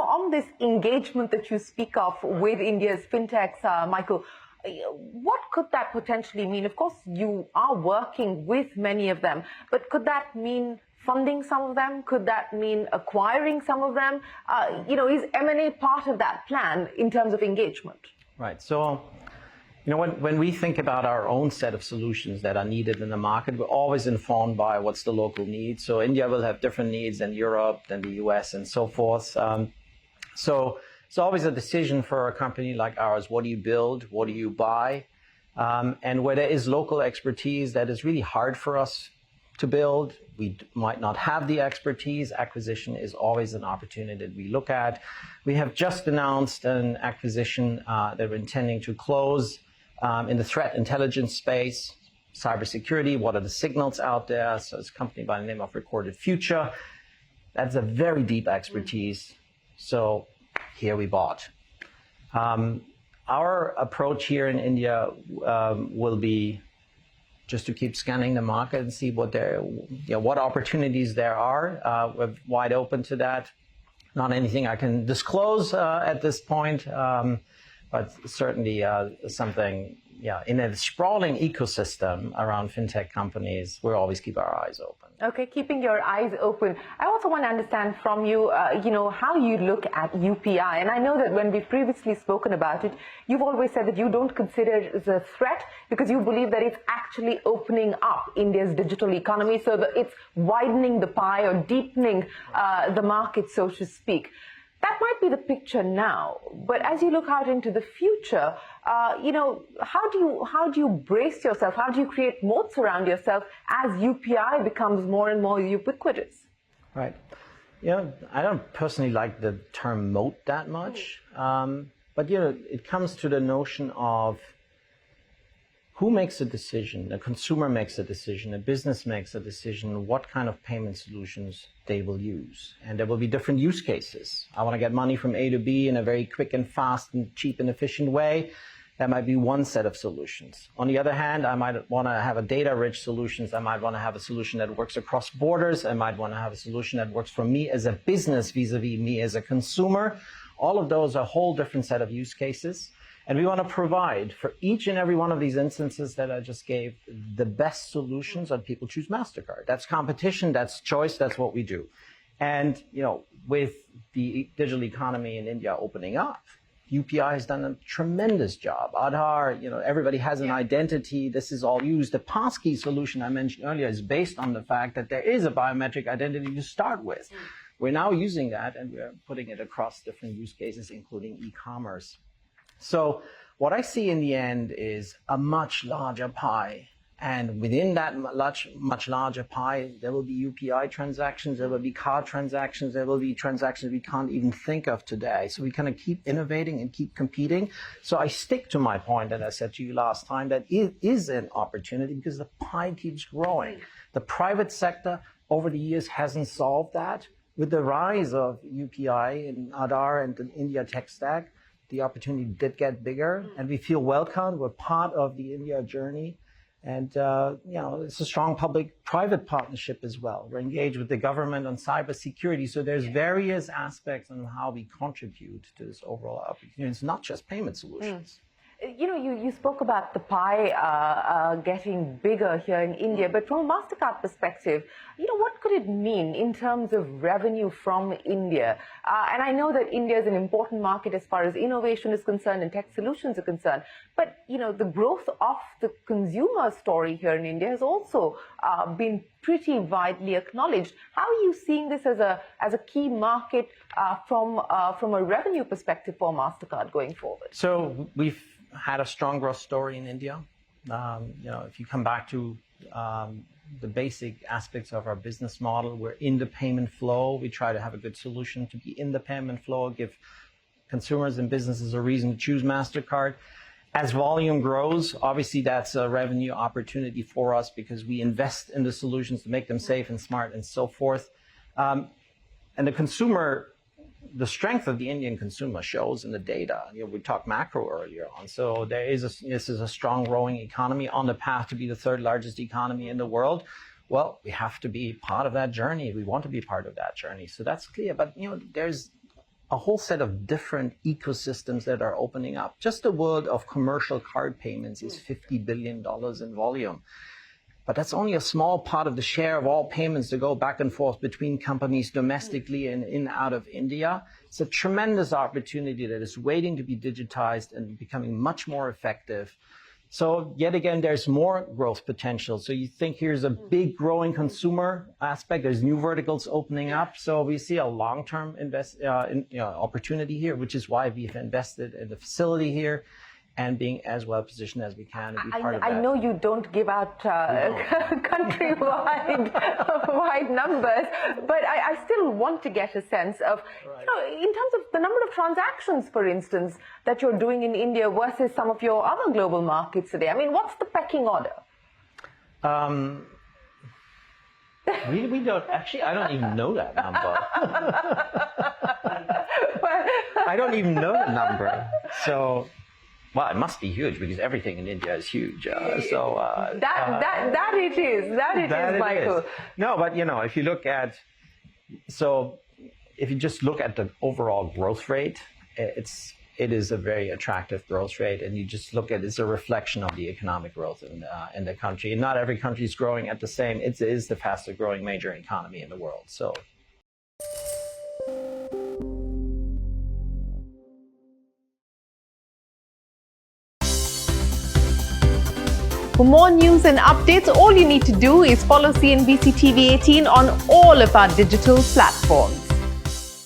on this engagement that you speak of with India's fintechs, Michael, what could that potentially mean? Of course, you are working with many of them, but could that mean funding some of them? Could that mean acquiring some of them? Is M&A part of that plan in terms of engagement? Right. So, when we think about our own set of solutions that are needed in the market, we're always informed by what's the local need. So India will have different needs than Europe, than the US, and so forth. So it's always a decision for a company like ours. What do you build? What do you buy? And where there is local expertise that is really hard for us to build, we might not have the expertise. Acquisition is always an opportunity that we look at. We have just announced an acquisition that we're intending to close in the threat intelligence space, cybersecurity. What are the signals out there? So it's a company by the name of Recorded Future. That's a very deep expertise. So here we bought. Our approach here in India will be just to keep scanning the market and see what opportunities there are. We're wide open to that. Not anything I can disclose at this point, but certainly something, in a sprawling ecosystem around fintech companies, we'll always keep our eyes open. Okay, keeping your eyes open. I also want to understand from you, how you look at UPI. And I know that when we've previously spoken about it, you've always said that you don't consider it as a threat because you believe that it's actually opening up India's digital economy, so that it's widening the pie or deepening the market, so to speak. That might be the picture now, but as you look out into the future, how do you brace yourself? How do you create moats around yourself as UPI becomes more and more ubiquitous? Right. I don't personally like the term moat that much, but it comes to the notion of who makes a decision. The consumer makes a decision, a business makes a decision, what kind of payment solutions they will use. And there will be different use cases. I want to get money from A to B in a very quick and fast and cheap and efficient way. That might be one set of solutions. On the other hand, I might want to have a data-rich solutions. I might want to have a solution that works across borders. I might want to have a solution that works for me as a business vis-a-vis me as a consumer. All of those are a whole different set of use cases. And we want to provide for each and every one of these instances that I just gave the best solutions, and people choose MasterCard. That's competition, that's choice, that's what we do. And, with the digital economy in India opening up, UPI has done a tremendous job. Aadhaar, everybody has an identity. This is all used. The passkey solution I mentioned earlier is based on the fact that there is a biometric identity to start with. We're now using that, and we're putting it across different use cases, including e-commerce. So what I see in the end is a much larger pie. And within that much larger pie, there will be UPI transactions, there will be card transactions, there will be transactions we can't even think of today. So we kind of keep innovating and keep competing. So I stick to my point that I said to you last time, that it is an opportunity because the pie keeps growing. The private sector over the years hasn't solved that. With the rise of UPI and Aadhaar and the India tech stack, the opportunity did get bigger, and we feel welcomed. We're part of the India journey. And, it's a strong public-private partnership as well. We're engaged with the government on cybersecurity. So there's various aspects on how we contribute to this overall opportunity. It's not just payment solutions. You spoke about the pie getting bigger here in India, but from a MasterCard perspective, what could it mean in terms of revenue from India? And I know that India is an important market as far as innovation is concerned and tech solutions are concerned, but, the growth of the consumer story here in India has also been pretty widely acknowledged. How are you seeing this as a key market from a revenue perspective for MasterCard going forward? So we've had a strong growth story in India. If you come back to the basic aspects of our business model, we're in the payment flow. We try to have a good solution to be in the payment flow, give consumers and businesses a reason to choose MasterCard. As volume grows, obviously that's a revenue opportunity for us because we invest in the solutions to make them safe and smart and so forth. And the strength of the Indian consumer shows in the data. We talked macro earlier on. So this is a strong growing economy on the path to be the third largest economy in the world. Well, we have to be part of that journey. We want to be part of that journey. So that's clear. But, there's a whole set of different ecosystems that are opening up. Just the world of commercial card payments is $50 billion in volume. But that's only a small part of the share of all payments that go back and forth between companies domestically and in out of India. It's a tremendous opportunity that is waiting to be digitized and becoming much more effective. So yet again, there's more growth potential. So you think here's a big growing consumer aspect. There's new verticals opening up. So we see a long-term opportunity here, which is why we've invested in the facility here and being as well positioned as we can to be part of that. I know you don't give out countrywide wide numbers, but I still want to get a sense of, in terms of the number of transactions, for instance, that you're doing in India versus some of your other global markets today. I mean, what's the pecking order? We don't, actually, I don't even know that number. I don't even know the number. So, well, it must be huge because everything in India is huge. That it is, Michael. No, but if you look at, if you just look at the overall growth rate, it is a very attractive growth rate, and you just look at it's a reflection of the economic growth in the country. And not every country is growing at the same. It is the fastest growing major economy in the world. So. For more news and updates, all you need to do is follow CNBC TV 18 on all of our digital platforms.